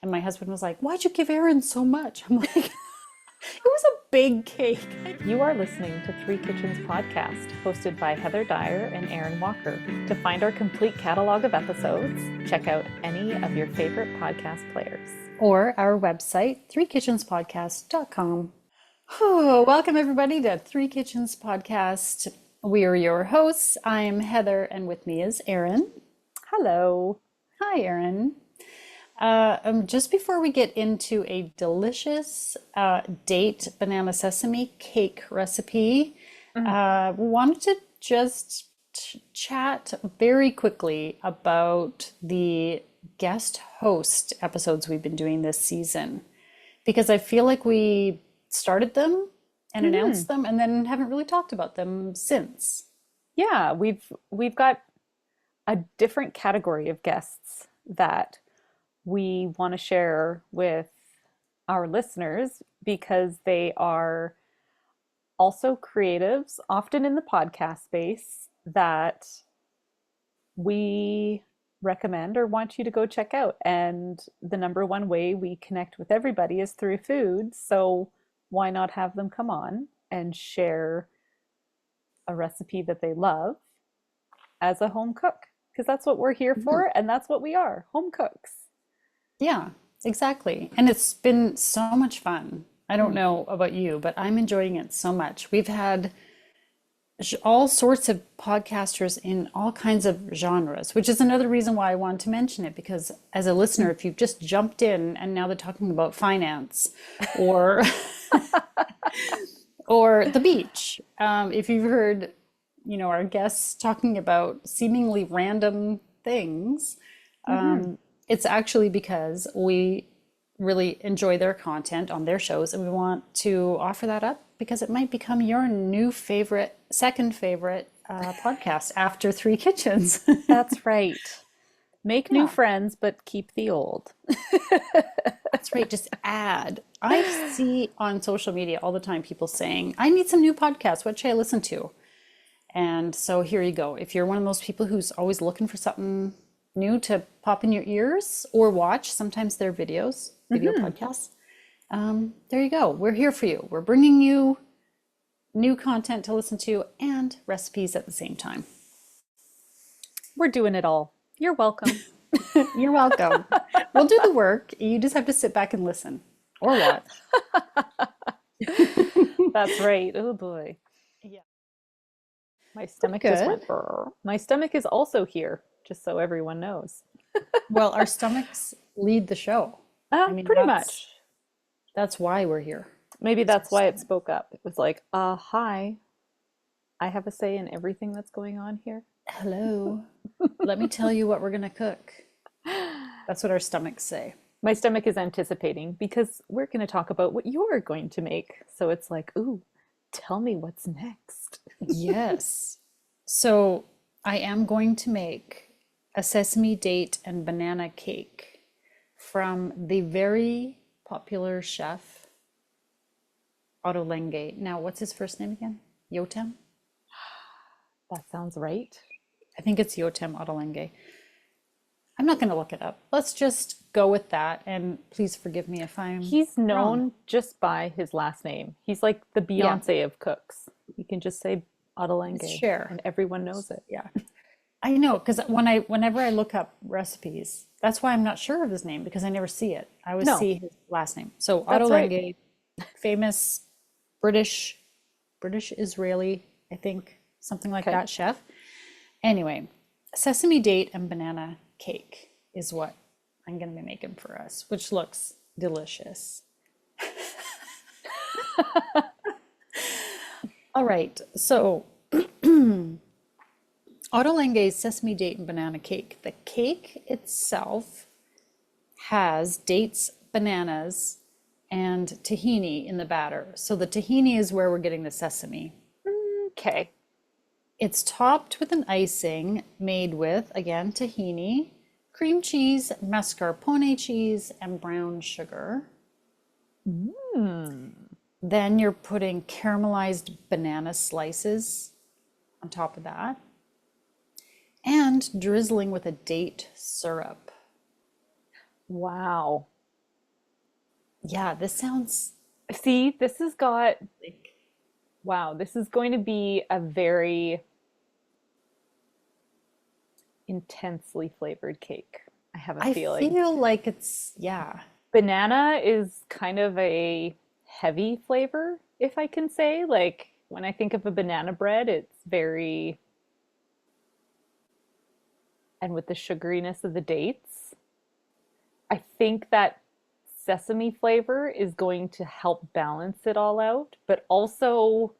And my husband was like, "Why'd you give Erin so much?" I'm like, "It was a big cake." You are listening to Three Kitchens podcast, hosted by Heather Dyer and Aaron Walker. To find our complete catalog of episodes, check out any of your favorite podcast players. Or our website, threekitchenspodcast.com. Oh, welcome everybody to Three Kitchens Podcast. We are your hosts. I'm Heather, and with me is Erin. Hello. Hi, Erin. Just before we get into a delicious date banana sesame cake recipe, wanted to just chat very quickly about the guest host episodes we've been doing this season, because I feel like we started them and announced them and then haven't really talked about them since. Yeah, we've got a different category of guests that we want to share with our listeners because they are also creatives, often in the podcast space, that we recommend or want you to go check out. And the number one way we connect with everybody is through food. So why not have them come on and share a recipe that they love as a home cook? Because that's what we're here for, and that's what we are, home cooks. Yeah, exactly. And it's been so much fun. I don't know about you, but I'm enjoying it so much. We've had all sorts of podcasters in all kinds of genres, which is another reason why I wanted to mention it, because as a listener, if you've just jumped in and now they're talking about finance or or the beach, if you've heard, our guests talking about seemingly random things, it's actually because we really enjoy their content on their shows and we want to offer that up because it might become your new favorite, second favorite podcast after Three Kitchens. That's right. Make new Yeah, friends, but keep the old. that's right. Just add. I see on social media all the time people saying, I need some new podcasts. What should I listen to? And so here you go. If you're one of those people who's always looking for something new to pop in your ears or watch, sometimes they're videos, video podcasts. There you go. We're here for you. We're bringing you new content to listen to and recipes at the same time. We're doing it all. You're welcome. You're welcome. We'll do the work. You just have to sit back and listen or watch. That's right. Oh boy. Yeah. My stomach just Good. went brr. My stomach is also here, just so everyone knows. Well, our stomachs lead the show. I mean, Pretty that's much. that's why we're here. Maybe It's our that's why it stomach. spoke up. It was like, hi, I have a say in everything that's going on here. Hello. Let me tell you what we're gonna cook. That's what our stomachs say. My stomach is anticipating because we're going to talk about what you're going to make. So it's like, ooh, tell me what's next. Yes. So I am going to make a sesame date and banana cake from the very popular chef Ottolenghi. Now, what's his first name again? Yotam? That sounds right. I think it's Yotam Ottolenghi. I'm not going to look it up. Let's just go with that. And please forgive me if I'm He's wrong. known just by his last name. He's like the Yeah, Beyonce of cooks. You can just say it's Ottolenghi Cher. and everyone knows it. Yeah. I know, because whenever I look up recipes, that's why I'm not sure of his name because I never see it. I always No, see his last name. So that's right. Ottolenghi, famous British, British Israeli, I think, something like Okay. that, chef. Anyway, sesame date and banana cake is what I'm going to be making for us, which looks delicious. All right, so Ottolenghi's sesame date and banana cake. The cake itself has dates, bananas, and tahini in the batter. So the tahini is where we're getting the sesame. Okay. It's topped with an icing made with, again, tahini, cream cheese, mascarpone cheese, and brown sugar. Then you're putting caramelized banana slices on top of that and drizzling with a date syrup. Wow. Yeah, this sounds See, this has got, like wow, this is going to be a very intensely flavored cake. I have a I feeling. feel like it's yeah. Banana is kind of a heavy flavor, if I can say. Like when I think of a banana bread, it's very, and with the sugariness of the dates, I think that sesame flavor is going to help balance it all out, but also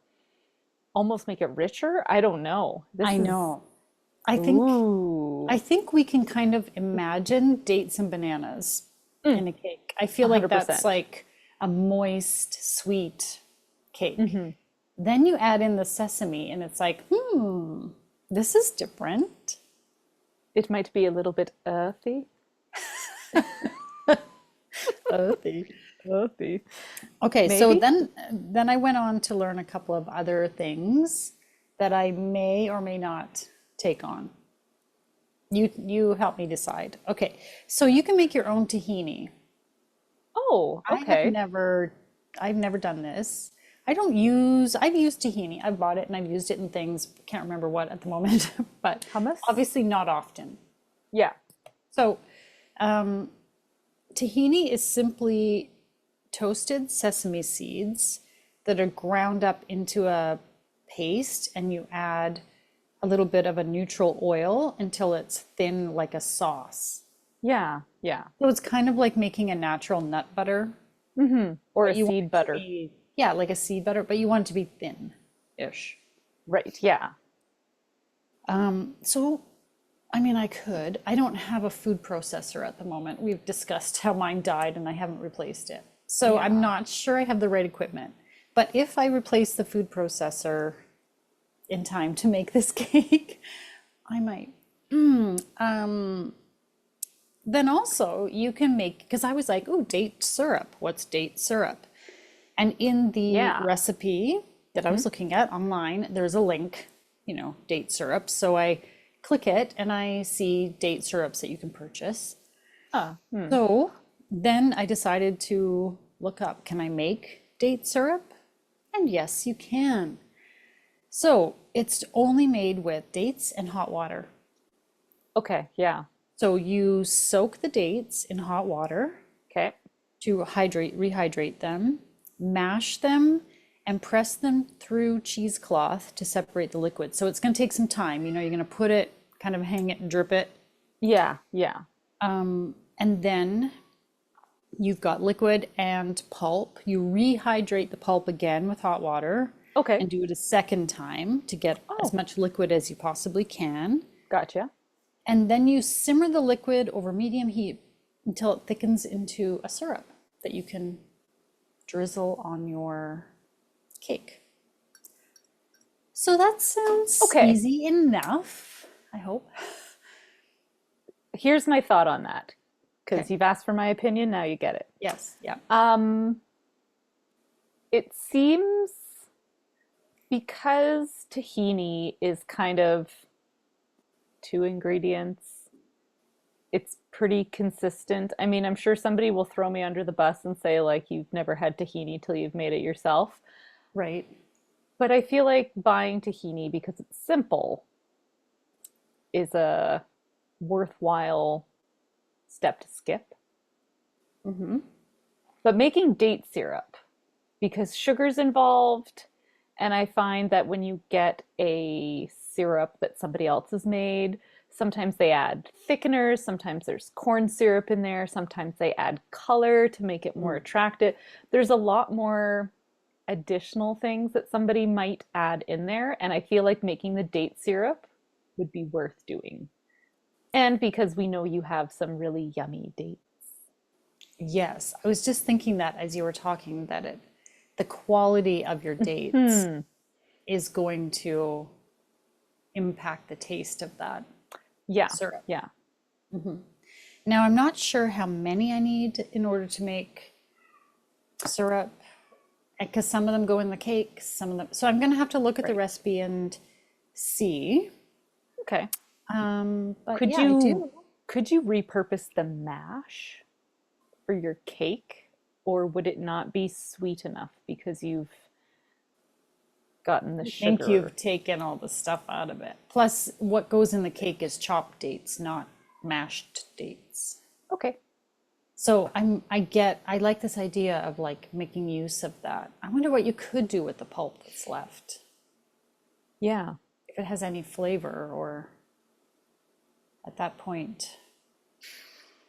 almost make it richer. I don't know. I This is, know. I think I ooh, think we can kind of imagine dates and bananas mm, in a cake. I feel like that's 100%. like a moist, sweet cake. Hmm. Then you add in the sesame and it's like, this is different. It might be a little bit earthy. Healthy. Earthy. Okay, so Maybe? then I went on to learn a couple of other things that I may or may not take on. You help me decide. Okay, so you can make your own tahini. Oh, I have okay. never I've never done this. I've used tahini. I've bought it and I've used it in things, can't remember what at the moment, but Hummus? obviously not often. Yeah. So, tahini is simply toasted sesame seeds that are ground up into a paste, and you add a little bit of a neutral oil until it's thin like a sauce. Yeah. Yeah. So it's kind of like making a natural nut butter, Or but a you want seed it to butter. be, yeah, like a seed butter, but you want it to be thin-ish. Right. Yeah. So, I mean, I don't have a food processor at the moment. We've discussed how mine died and I haven't replaced it. So I'm Yeah. not sure I have the right equipment. But if I replace the food processor in time to make this cake, I might. Then also you can make, because I was like, oh, date syrup. What's date syrup? And in the Yeah. recipe that I Hmm. was looking at online, there's a link, date syrup. So I click it and I see date syrups that you can purchase. Ah, hmm. So then I decided to look up, can I make date syrup? And yes, you can. So it's only made with dates and hot water. Okay. Yeah. So you soak the dates in hot water Okay. to rehydrate them, mash them, and press them through cheesecloth to separate the liquid. So it's going to take some time. You're going to put it, kind of hang it and drip it. Yeah. Yeah. And then you've got liquid and pulp. You rehydrate the pulp again with hot water Okay. and do it a second time to get as Oh, much liquid as you possibly can. gotcha. And then you simmer the liquid over medium heat until it thickens into a syrup that you can drizzle on your cake. So that sounds Okay. easy enough, I hope. Here's my thought on that. Because Okay. you've asked for my opinion, now you get it. Yes. Yeah. Um, it seems because tahini is kind of two ingredients, it's pretty consistent. I mean, I'm sure somebody will throw me under the bus and say, like, you've never had tahini till you've made it yourself. Right. But I feel like buying tahini because it's simple is a worthwhile step to skip. But making date syrup, because sugar's involved, and I find that when you get a syrup that somebody else has made, sometimes they add thickeners, sometimes there's corn syrup in there, sometimes they add color to make it more attractive. There's a lot more additional things that somebody might add in there, and I feel like making the date syrup would be worth doing. And because we know you have some really yummy dates. Yes. I was just thinking that as you were talking, that the quality of your dates Hmm. is going to impact the taste of that Yeah. syrup. Yeah. Now, I'm not sure how many I need in order to make syrup, because some of them go in the cake, some of them. So I'm going to have to look at the Right. recipe and see. Okay. But Could yeah, I you do. could you repurpose the mash for your cake? or would it not be sweet enough because you've gotten the I think sugar? you've taken all the stuff out of it. Plus, what goes in the cake is chopped dates, not mashed dates. Okay. So I like this idea of like making use of that. I wonder what you could do with the pulp that's left. Yeah. If it has any flavor or at that point,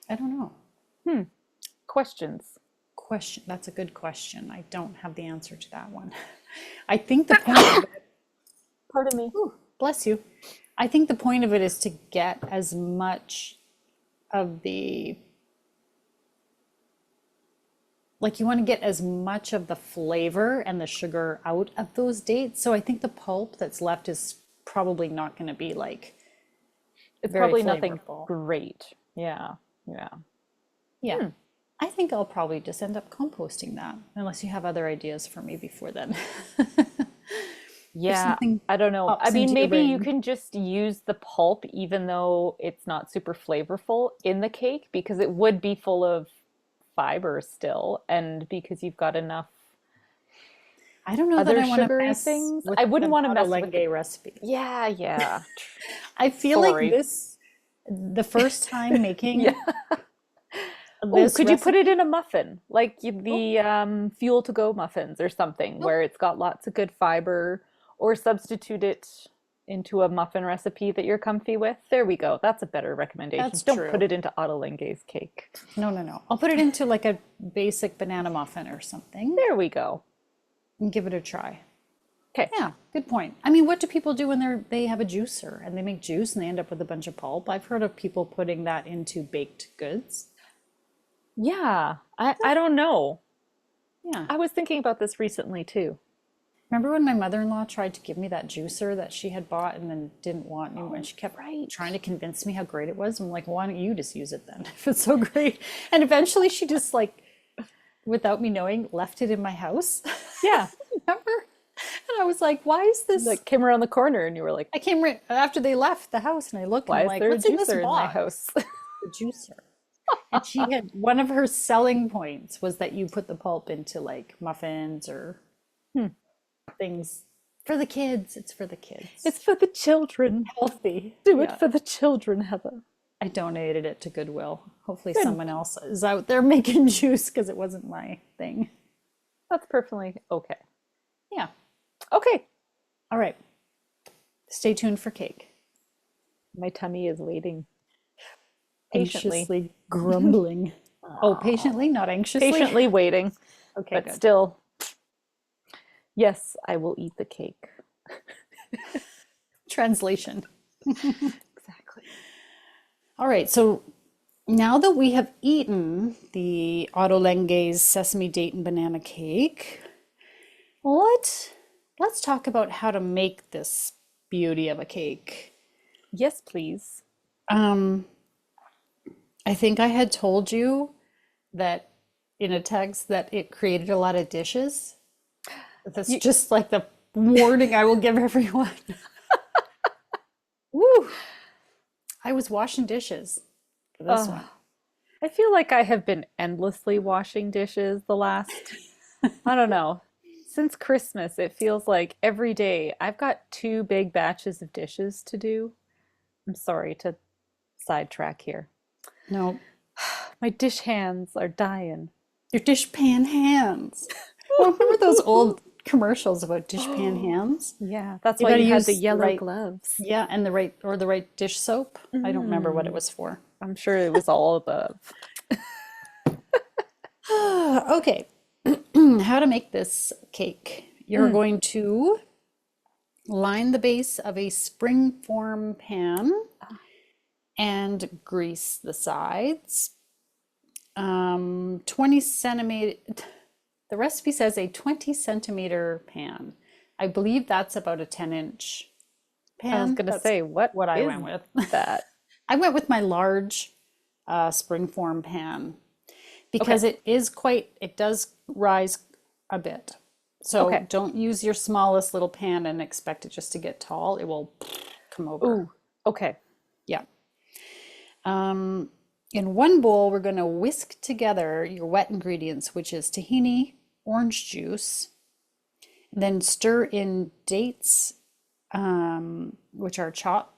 I don't know. Questions. Question, that's a good question. I don't have the answer to that one. I think the point of it, Pardon me. ooh, bless you. I think the point of it is to get as much of the, like you want to get as much of the flavor and the sugar out of those dates. So I think the pulp that's left is probably not going to be like It's very probably nothing flavorful. great. Yeah. Yeah. Yeah. I think I'll probably just end up composting that unless you have other ideas for me before then. If Yeah, something I don't know. I pops mean, into your maybe you brain. can just use the pulp even though it's not super flavorful in the cake because it would be full of fiber still, and because you've got enough I don't know that other I want to sugary mess things. with I wouldn't an want to mess with the, Ottolenghi recipe. yeah, yeah. I feel like Sorry. this, the first time Yeah. making Oh, this could you put it recipe. in a muffin, like Oh, the fuel to go muffins or something, oh, where it's got lots of good fiber, or substitute it into a muffin recipe that you're comfy with? There we go. That's a better recommendation. that's Don't put true. it into Ottolenghi's cake. No, no, no. I'll put it into like a basic banana muffin or something There we go. and give it a try. Okay. Yeah, good point. I mean, what do people do when they have a juicer and they make juice and they end up with a bunch of pulp? I've heard of people putting that into baked goods. Yeah, I don't know. Yeah. I was thinking about this recently too. Remember when my mother-in-law tried to give me that juicer that she had bought and then didn't want anymore? And Oh, she kept right. trying to convince me how great it was. I'm like, why don't you just use it then if it's so great? And eventually she just like, without me knowing, left it in my house. Yeah. Remember? And I was like, why is this? Like came around the corner and you were like, I came right after they left the house and I look and why I'm is like, there a what's in this juicer in my box? house? The juicer. And she had one of her selling points was that you put the pulp into like muffins or things for the kids. It's for the kids. It's for the children. Healthy. Do it Yeah. for the children, Heather. I donated it to Goodwill. Hopefully Good. someone else is out there making juice because it wasn't my thing. That's perfectly okay. Yeah. Okay. All right. Stay tuned for cake. My tummy is waiting patiently. Anxiously grumbling. Oh, patiently, not anxiously. Patiently waiting, Okay, but good. still, yes, I will eat the cake. Translation. Exactly. All right, so now that we have eaten the Ottolenghi's sesame date and banana cake, let's talk about how to make this beauty of a cake. Yes, please. Um, I think I had told you that in a text that it created a lot of dishes. That's You, just like the warning I will give everyone. Woo! I was washing dishes for this uh, one. I feel like I have been endlessly washing dishes the last, I don't know, since Christmas. It feels like every day I've got two big batches of dishes to do. I'm sorry to sidetrack here. No, My dish hands are dying. your dishpan hands. Well, remember those old commercials about dishpan hands? Yeah, that's You why got to you had the use the yellow right, gloves. yeah, and the right dish soap. I don't remember what it Mm, was for. I'm sure it was all above. Okay, how to make this cake. You're Mm, going to line the base of a springform pan and grease the sides. 20 centimeter, the recipe says a 20 centimeter pan. I believe that's about a 10-inch I was pan. gonna That's say, what what I is went with. that? I went with my large springform pan Okay, because it does rise a bit. So okay. don't use your smallest little pan and expect it just to get tall. It will come over. Ooh, okay. Yeah. Um, In one bowl, we're going to whisk together your wet ingredients, which is tahini, orange juice, then stir in dates, which are chopped,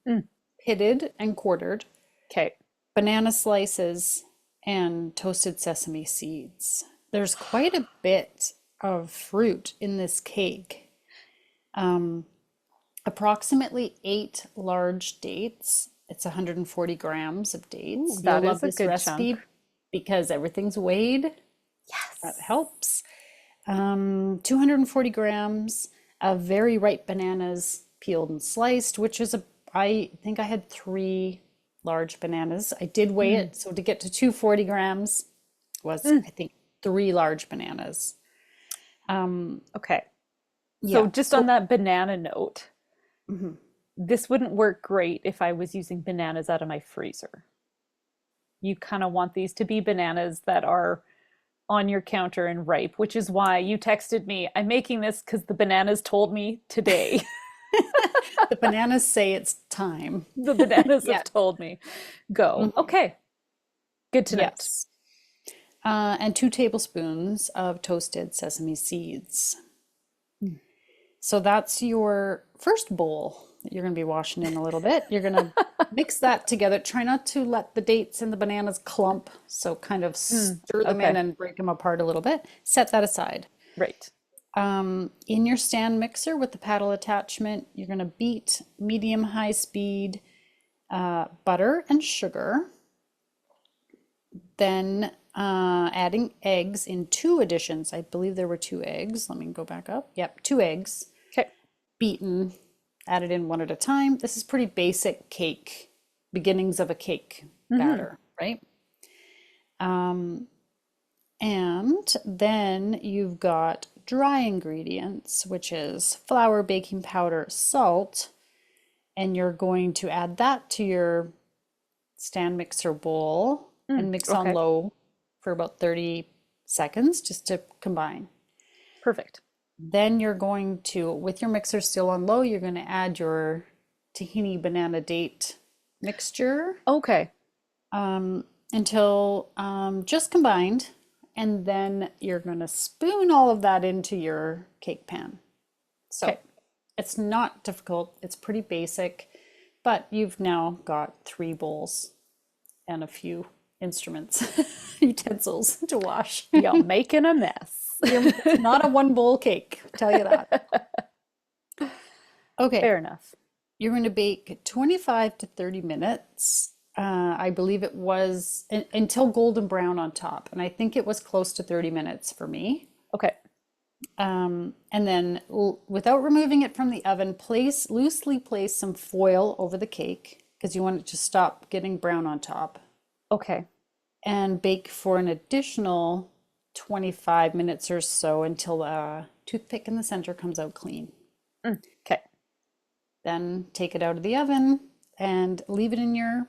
Mm, pitted, and quartered, okay. banana slices, and toasted sesame seeds. There's quite a bit of fruit in this cake. Um, Approximately 8 large dates. It's 140 grams of Ooh, dates. You'll that love is a this good chunk. recipe because everything's weighed. That Yes. helps. 240 grams of very ripe bananas, peeled and sliced, which is I think I had 3 large bananas. I did weigh Mm, it, so to get to 240 grams was, mm, I think, 3 large bananas. okay. So Yeah, just on so that banana note, mhm. this wouldn't work great if I was using bananas out of my freezer. You kind of want these to be bananas that are on your counter and ripe, which is why you texted me, I'm making this because the bananas told me today. The bananas say it's time. The bananas have Yeah. told me. Go. Mhm. Okay. Good to note. Yes. And 2 tablespoons of toasted sesame seeds. Mm. So that's your first bowl that you're going to be washing in a little bit. You're going to mix that together. Try not to let the dates and the bananas clump. So kind of Mm, stir them in okay. and break them apart a little bit. Set that aside. Right. In your stand mixer with the paddle attachment, you're going to beat medium-high speed butter and sugar. Then adding eggs in 2 additions. I believe there were 2 eggs. Let me go back up. Yep, 2 eggs Okay. beaten, added in one at a time. This is pretty basic cake, beginnings of a cake Hmm. batter, right? And then you've got dry ingredients, which is flour, baking powder, salt, and you're going to add that to your stand mixer bowl Mm, and mix on okay. low for about 30 seconds just to combine. Perfect. Then you're going to, with your mixer still on low, you're going to add your tahini banana date mixture Okay. until just combined. And then you're going to spoon all of that into your cake pan. So Okay. it's not difficult, it's pretty basic, but you've now got 3 bowls and a few instruments, utensils to wash. You're making a mess. It's not a 1 bowl cake, I'll tell you that. Okay, Fair enough. you're going to bake 25 to 30 minutes. I believe it was until golden brown on top, and I think it was close to 30 minutes for me. Okay. And then, without removing it from the oven, loosely place some foil over the cake because you want it to stop getting brown on top, Okay. and bake for an additional 25 minutes or so until the toothpick in the center comes out clean. Mm, okay. Then take it out of the oven and leave it in your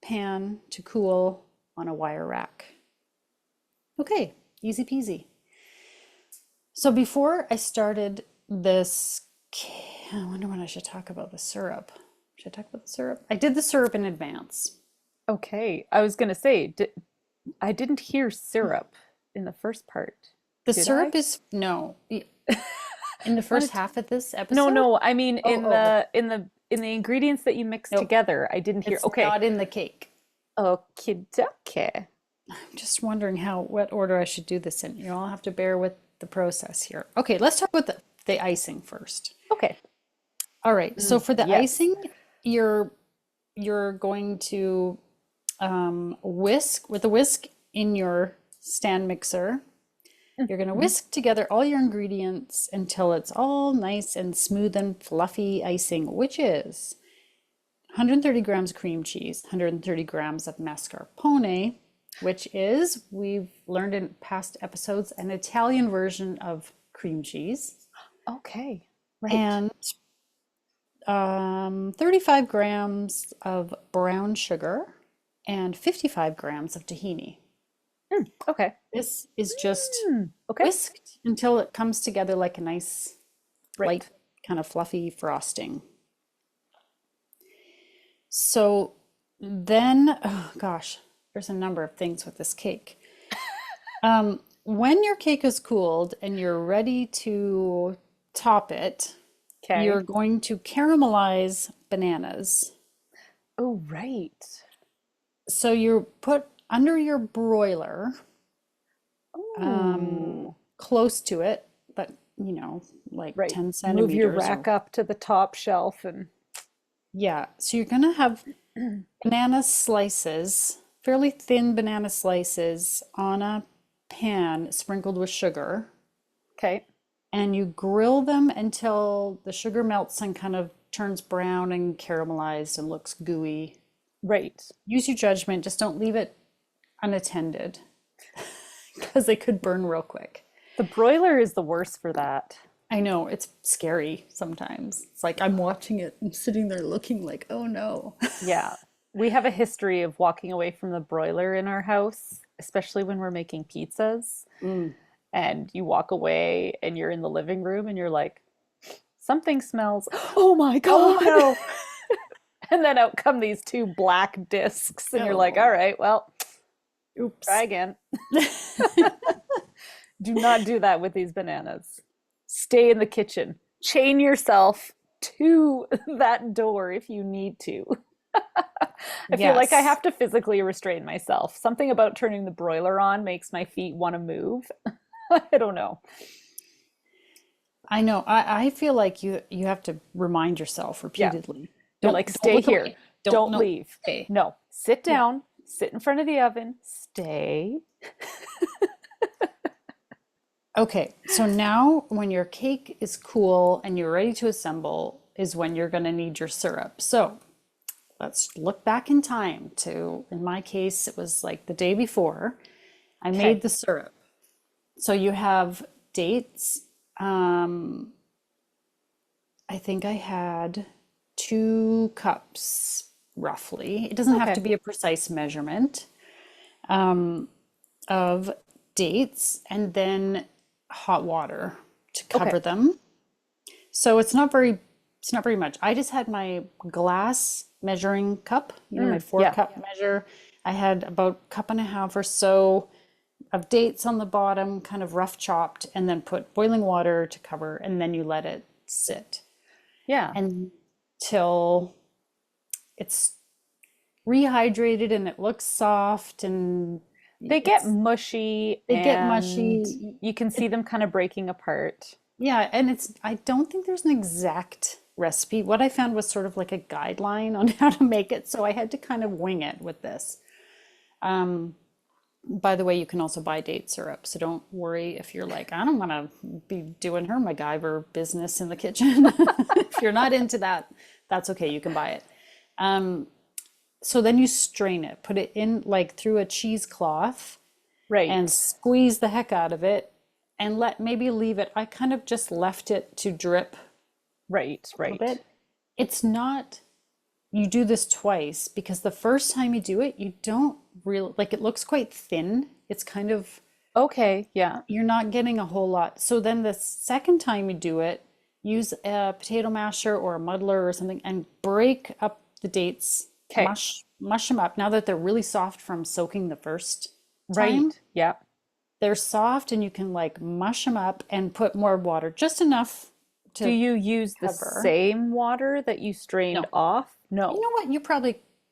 pan to cool on a wire rack. Okay, easy peasy. So before I started this, I wonder when I should talk about the syrup. Should I talk about the syrup? I did the syrup in advance. Okay. I was gonna say, I didn't hear syrup in the first part. The Did I? syrup is, no, in the first Wanted half of this No, episode? no. I mean, Oh, in oh, the ingredients that you mix nope, together, I didn't hear. it's Okay. not in the cake. Okie dokie. I'm just wondering what order I should do this in. You all have to bear with the process here. Okay, let's talk about the icing first. Okay. All right, so Mm, for the yes. icing, you're going to whisk with a whisk in your stand mixer. You're going to Mm-hmm. whisk together all your ingredients until it's all nice and smooth and fluffy icing, which is 130 grams cream cheese, 130 grams of mascarpone, which is, we've learned in past episodes, an Italian version of cream cheese, Okay. Right. and 35 grams of brown sugar, and 55 grams of tahini. Mm, okay. This is just Mm, okay. whisked until it comes together like a nice, light, Right. kind of fluffy frosting. So then, oh gosh, there's a number of things with this cake. When your cake is cooled and you're ready to top it, you're Okay. going to caramelize bananas. Oh, right. So you put under your broiler, Oh, close to it, but like right. 10 Move your centimeters or rack up to the top shelf and yeah. So you're gonna have banana slices, fairly thin banana slices on a pan sprinkled with sugar, okay. and you grill them until the sugar melts and kind of turns brown and caramelized and looks gooey. Right. Use your judgment, just don't leave it unattended because they could burn real quick. The broiler is the worst for that. I know it's scary sometimes. It's like I'm watching it, I'm sitting there looking like, oh no. Yeah. We have a history of walking away from the broiler in our house, especially when we're making pizzas. Mm. And you walk away and you're in the living room and you're like, something smells. Oh my Oh God. no. And then out come these two black discs, and you're like, Oh, all right, well, try oops. again. Do not do that with these bananas. Stay in the kitchen. Chain yourself to that door if you need to. I feel like I Yes. have to physically restrain myself. Something about turning the broiler on makes my feet want to move. I don't know. I know. I feel like you have to remind yourself Yeah. repeatedly. You're like, Don't stay look here. away. Don't Don't no. leave. Okay. No, sit Yeah. down, sit in front of the oven, stay. Okay. So now when your cake is cool and you're ready to assemble is when you're going to need your syrup. So let's look back in time to, in my case, it was like the day before I made Okay. the syrup. So you have dates. Um, I think I had 2 cups roughly. It doesn't have to Okay. be a precise measurement of dates and then hot water to Okay. cover them. So it's not very much. I just had my glass measuring cup, my four Yeah. cup measure. I had about cup and a half or so of dates on the bottom, kind of rough chopped, and then put boiling water to cover, and then you let it sit Yeah. until it's rehydrated and it looks soft and They get it's mushy they get and mushy. you can see them kind of breaking apart. Yeah, and I don't think there's an exact recipe. What I found was sort of like a guideline on how to make it, so I had to kind of wing it with this. By the way, you can also buy date syrup, so don't worry if you're like, I don't want to be doing her MacGyver business in the kitchen. If you're not into that, that's okay, you can buy it. So then you strain it, put it in like through a cheesecloth and Right. squeeze the heck out of it and maybe leave it. I kind of just left it to drip Right. a little Right. bit. It's not, you do this twice because the first time you do it, you don't really, like it looks quite thin. It's kind of, Okay. Yeah. you're not getting a whole lot. So then the second time you do it, use a potato masher or a muddler or something and break up the dates, Okay. mush them up. Now that they're really soft from soaking the first time, Right. Yeah. they're soft and you can like mush them up and put more water, just enough Do to you use the cover. same water that you strained No. off? You No. know what?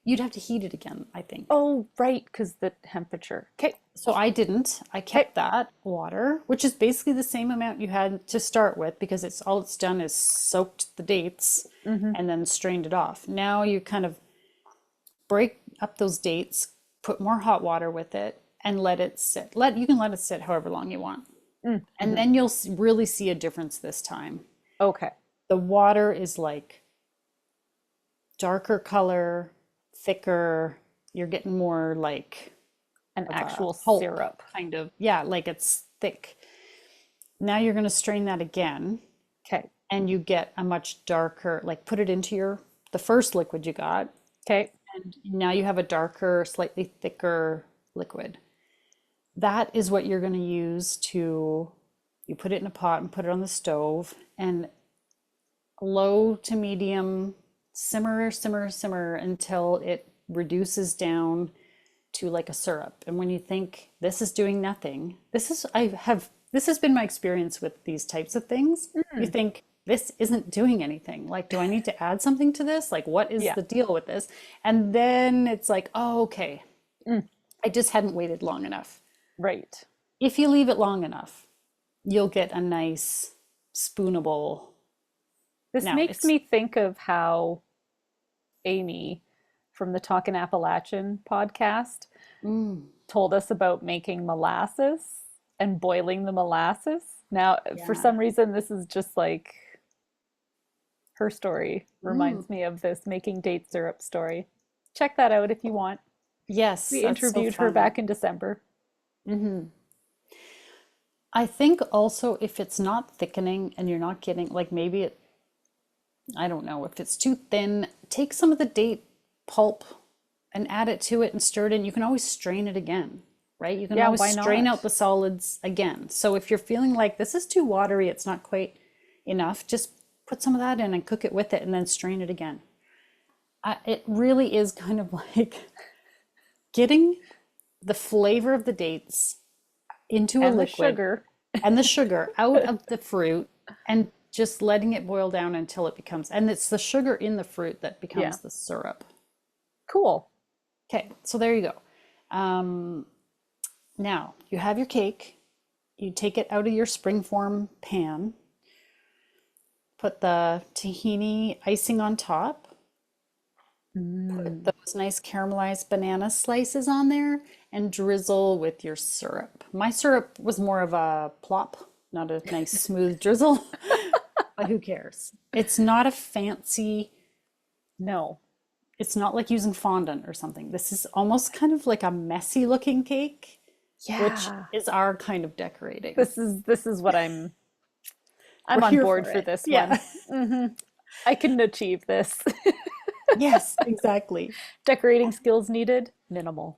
You'd have to heat it again, I think. Oh, right, because the temperature. Okay. So I didn't. I Okay. kept that water, which is basically the same amount you had to start with because it's done is soaked the dates Mm-hmm. and then strained it off. Now you kind of break up those dates, put more hot water with it, and let it sit. You can let it sit however long you want. And Mm-hmm. then you'll really see a difference this time. Okay. The water is like darker color, thicker. You're getting more An of a actual pulp syrup. kind of. Yeah, like it's thick. Now you're going to strain that again Okay. and you get a much darker, like put it into the first liquid you got. Okay. And now you have a darker, slightly thicker liquid. That is what you're going to use you put it in a pot and put it on the stove and low to medium, simmer, simmer, simmer until it reduces down to like a syrup. And when you think this is doing nothing, this has been my experience with these types of things. You Mm, think this isn't doing anything. Like, do I need to add something to this? Like, what is yeah. the deal with this? And then it's like, oh, okay. Mm, I just hadn't waited long enough. right. If you leave it long enough, you'll get a nice spoonable. This Now makes it's me think of how Amy from the Talkin' Appalachian podcast mm, told us about making molasses and boiling the molasses. Now, for yeah. some reason, this is just like her story Mm, reminds me of this making date syrup story. Check that out if you want. yes, We that's so interviewed her fun. back in December. Hmm. I think also if it's not thickening and you're not getting like maybe it, I don't know, if it's too thin, take some of the date pulp and add it to it and stir it in. You can always strain it again, right? You can Yeah, always why strain out not? the solids again. So if you're feeling like this is too watery, it's not quite enough, just put some of that in and cook it with it and then strain it again. It really is kind of like getting the flavor of the dates into a And the liquid sugar. and the sugar out of the fruit and just letting it boil down until it becomes, and it's the sugar in the fruit that Yeah. becomes the syrup. Cool. Okay, so there you go. Um, Now you have your cake. You take it out of your springform pan, put the tahini icing on top, put Mm. those nice caramelized banana slices on there, and drizzle with your syrup. My syrup was more of a plop, not a nice smooth drizzle, but who cares? It's not a fancy, No. it's not like using fondant or something. This is almost kind of like a messy looking cake, which Yeah. is our kind of decorating. This is what I'm We're on here board for for it. this one. Yeah. Hmm. I can achieve this. Yes, exactly. Decorating skills needed? Minimal.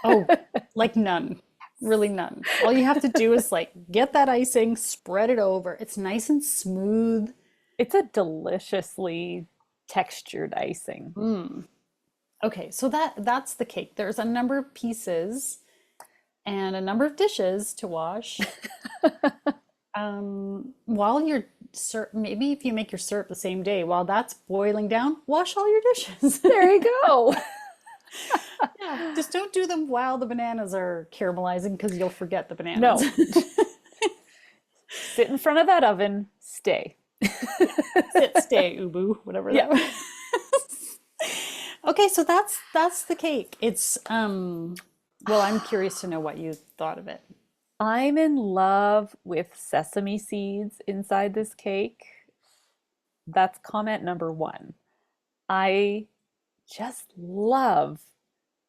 Oh, like none. Really none. All you have to do is like get that icing, spread it over. It's nice and smooth. It's a deliciously textured icing. Mm. Okay, so that's the cake. There's a number of pieces and a number of dishes to wash. While you're maybe if you make your syrup the same day, while that's boiling down, wash all your dishes. There you go. Yeah, just don't do them while the bananas are caramelizing because you'll forget the bananas. No, sit in front of that oven, stay. Sit, stay, ubu, whatever Yeah. that was. Okay, so that's the cake. It's well, I'm curious to know what you thought of it. I'm in love with sesame seeds inside this cake. That's comment number one. I just love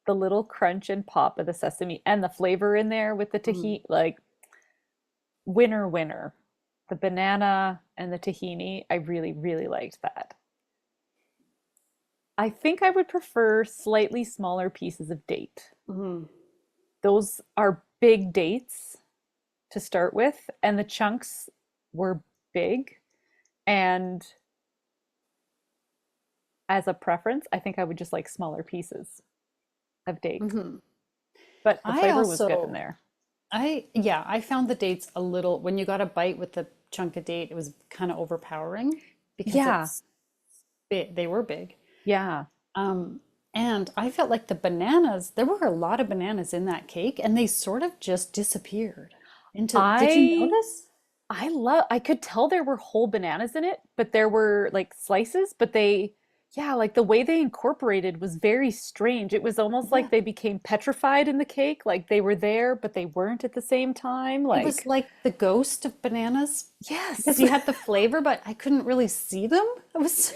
the little crunch and pop of the sesame and the flavor in there with the Mm, tahini. Like, winner, winner. The banana and the tahini, I really, really liked that. I think I would prefer slightly smaller pieces of date. mhm, Those are big dates to start with, and the chunks were big. And as a preference, I think I would just like smaller pieces of date. mhm. But the I flavor was good in also, there. yeah, I found the dates a little, when you got a bite with the chunk of date, it was kind of overpowering because Yeah, it's big, they were big. yeah. Um, and I felt like the bananas, there were a lot of bananas in that cake and they sort of just disappeared did you I notice? I could tell there were whole bananas in it, but there were like slices, but yeah, like the way they incorporated was very strange. It was almost Yeah. like they became petrified in the cake, like they were there, but they weren't at the same time. It was Like, like the ghost of bananas because yes. you had the flavor, but I couldn't really see them. It was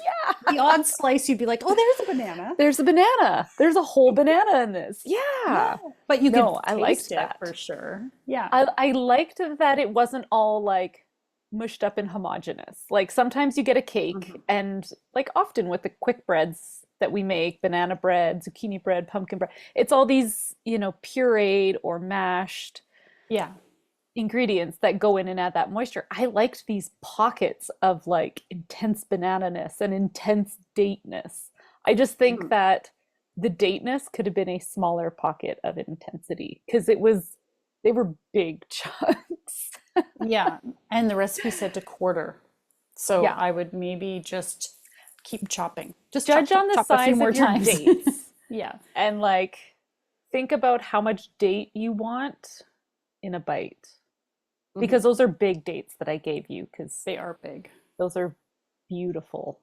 the odd slice you'd be like, oh, there's a banana. There's a banana. There's a whole banana in this. Yeah. Yeah. But you could No, I taste liked it for that. sure. Yeah. I liked that it wasn't all like mushed up and homogenous. Like sometimes you get a cake Mhm. and like often with the quick breads that we make, banana bread, zucchini bread, pumpkin bread, it's all these, pureed or mashed Yeah. ingredients that go in and add that moisture. I liked these pockets of like intense banana-ness and intense dateness. I just think Mhm. that the dateness could have been a smaller pocket of intensity because they were big chunks. Yeah, and the recipe said to quarter. So Yeah. I would maybe just keep chopping. Just chop, Judge chop, on the chop a few size more of your times. dates Yeah. and like think about how much date you want in a bite. Because those are big dates that I gave you because They are big. those are beautiful,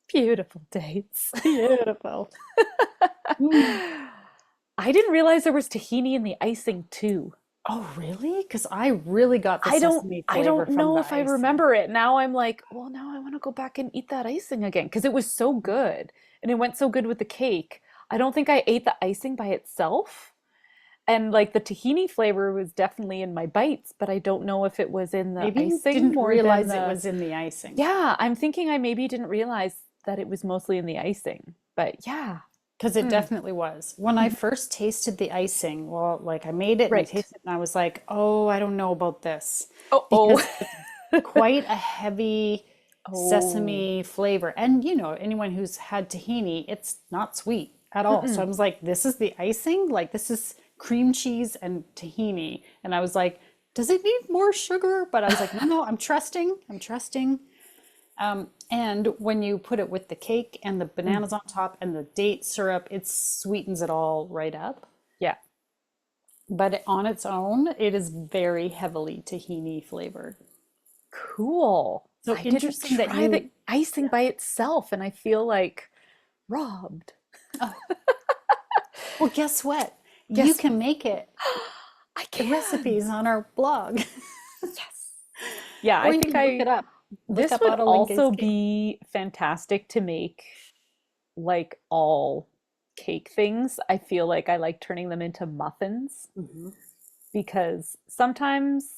beautiful dates. Beautiful. Mm. I didn't realize there was tahini in the icing too. Oh, really? Because I really got the sesame I flavor don't from know the if I icing. remember it. Now I'm like, well, now I want to go back and eat that icing again because it was so good and it went so good with the cake. I don't think I ate the icing by itself. And like the tahini flavor was definitely in my bites, but I don't know if it was in the Maybe you icing didn't more than realize it the. was in the icing. Yeah, I'm thinking I maybe didn't realize that it was mostly in the icing. But yeah. Because it Mm. definitely was. When I first tasted the icing, well, like I made it and I Right. tasted it and I was like, oh, I don't know about this. Oh. Because it's quite a heavy Oh. sesame flavor. And you know, anyone who's had tahini, it's not sweet at all. So I Mm-mm. was like, this is the icing? Like this is cream cheese and tahini. And I was like, does it need more sugar? But I was like, no, no, I'm trusting. I'm trusting. And when you put it with the cake and the Mm. bananas on top and the date syrup, it sweetens it all right up. Yeah. But on its own, it is very heavily tahini flavored. Cool. So I didn't interesting that try the you, icing by itself, and I feel like robbed. oh, well, guess what? You Guess can make it. I The can. recipes on our blog, Yes. Yeah, or I you think can look it I up. Look this up would Ottolenghi's also cake. be fantastic to make like all cake things. I feel like I like turning them into muffins Mhm. because sometimes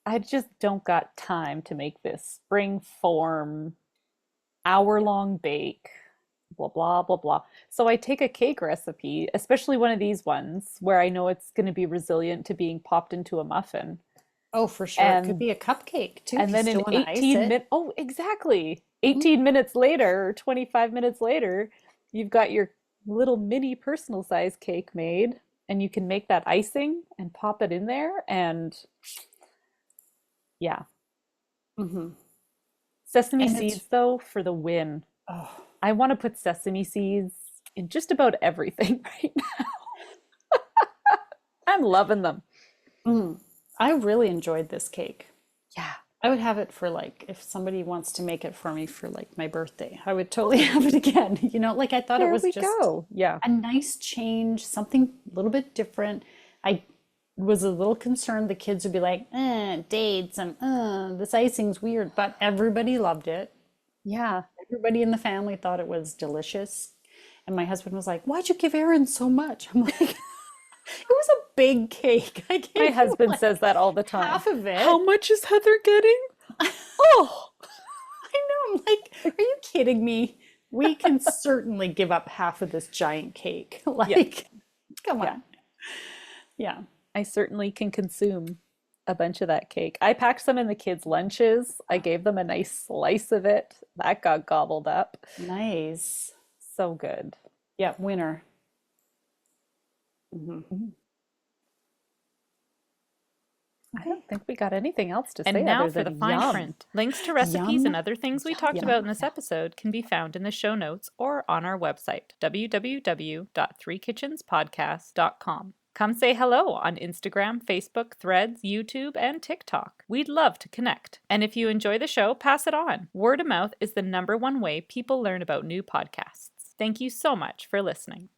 I just don't got time to make this spring form hour-long bake, blah, blah, blah, blah. So I take a cake recipe, especially one of these ones where I know it's going to be resilient to being popped into a muffin. Oh, for sure. It could And be a cupcake too if and you then still in want to ice 18 it. minutes, oh, exactly. Mm. 18 minutes later, or 25 minutes later, you've got your little mini personal size cake made, and you can make that icing and pop it in there. And yeah, Mhm. sesame And it's, seeds, though, for the win. oh, I want to put sesame seeds in just about everything right now. I'm loving them. mm. I really enjoyed this cake. Yeah. I would have it for like if somebody wants to make it for me for like my birthday. I would totally have it again. You know, like I thought it There was we just go. Yeah. a nice change, something a little bit different. I was a little concerned the kids would be like, dates and this icing's weird, but everybody loved it. Yeah. Everybody in the family thought it was delicious. And my husband was like, why'd you give Aaron so much? I'm like, it was a big cake. I My gave him husband says like that all the time. half of How it. much is Heather getting? Oh, I know. I'm like, are you kidding me? We can certainly give up half of this giant cake. yeah. Like, come Yeah. on. Yeah. I certainly can consume a bunch of that cake. I packed some in the kids' lunches. I gave them a nice slice of it. That got gobbled up. Nice. So good. Yeah, winner. Hmm. Mm. I don't think we got anything else to And say now other for the than fine yum. print. Links to recipes and Yum, other things we yum, talked about yum, in this yum. episode can be found in the show notes or on our website, www.threekitchenspodcast.com. Come say hello on Instagram, Facebook, Threads, YouTube, and TikTok. We'd love to connect. And if you enjoy the show, pass it on. Word of mouth is the #1 way people learn about new podcasts. Thank you so much for listening.